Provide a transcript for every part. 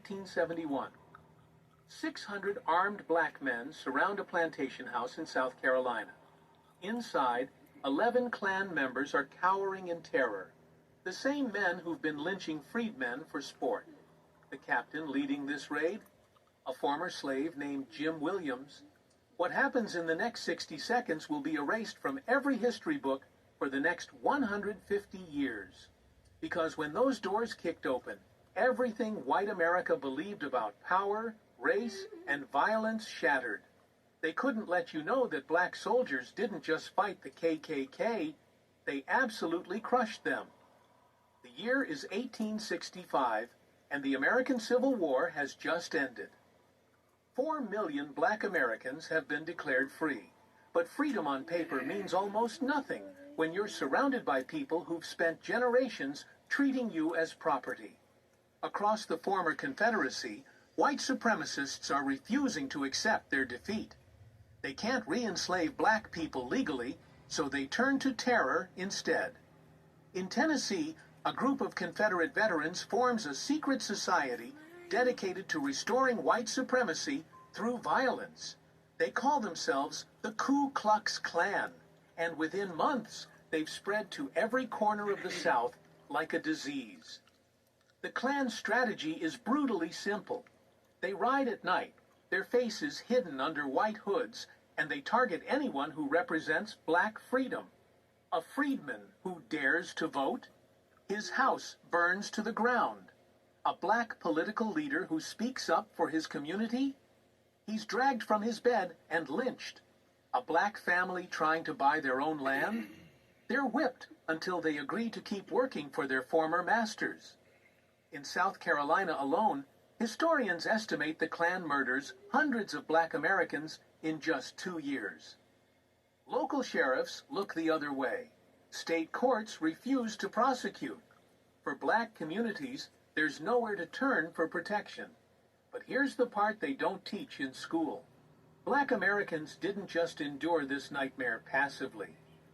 1871. 600 armed black men surround a plantation house in South Carolina. Inside, 11 Klan members are cowering in terror, the same men who've been lynching freedmen for sport. The captain leading this raid? A former slave named Jim Williams. What happens in the next 60 seconds will be erased from every history book for the next 150 years. Because when those doors kicked open, everything white America believed about power, race, and violence shattered. They couldn't let you know that black soldiers didn't just fight the KKK, they absolutely crushed them. The year is 1865, and the American Civil War has just ended. 4 million black Americans have been declared free, but freedom on paper means almost nothing when you're surrounded by people who've spent generations treating you as property. Across the former Confederacy, white supremacists are refusing to accept their defeat. They can't re-enslave black people legally, so they turn to terror instead. In Tennessee, a group of Confederate veterans forms a secret society dedicated to restoring white supremacy through violence. They call themselves the Ku Klux Klan, and within months, they've spread to every corner of the South like a disease. The Klan's strategy is brutally simple. They ride at night, their faces hidden under white hoods, and they target anyone who represents black freedom. A freedman who dares to vote? His house burns to the ground. A black political leader who speaks up for his community? He's dragged from his bed and lynched. A black family trying to buy their own land? They're whipped until they agree to keep working for their former masters. In South Carolina alone, historians estimate the Klan murders hundreds of black Americans in just 2 years. Local sheriffs look the other way. State courts refuse to prosecute. For black communities, there's nowhere to turn for protection. But here's the part they don't teach in school. Black Americans didn't just endure this nightmare passively.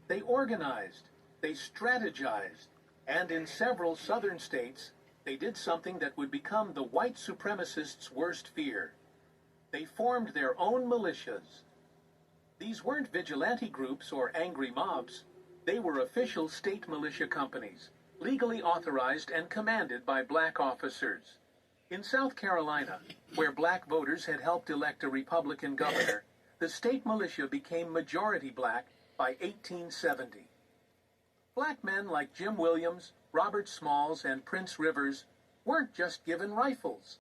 They organized, they strategized, and in several southern states, they did something that would become the white supremacists' worst fear. They formed their own militias. These weren't vigilante groups or angry mobs. They were official state militia companies, legally authorized and commanded by black officers. In South Carolina, where black voters had helped elect a Republican governor, the state militia became majority black by 1870. Black men like Jim Williams, Robert Smalls, and Prince Rivers weren't just given rifles.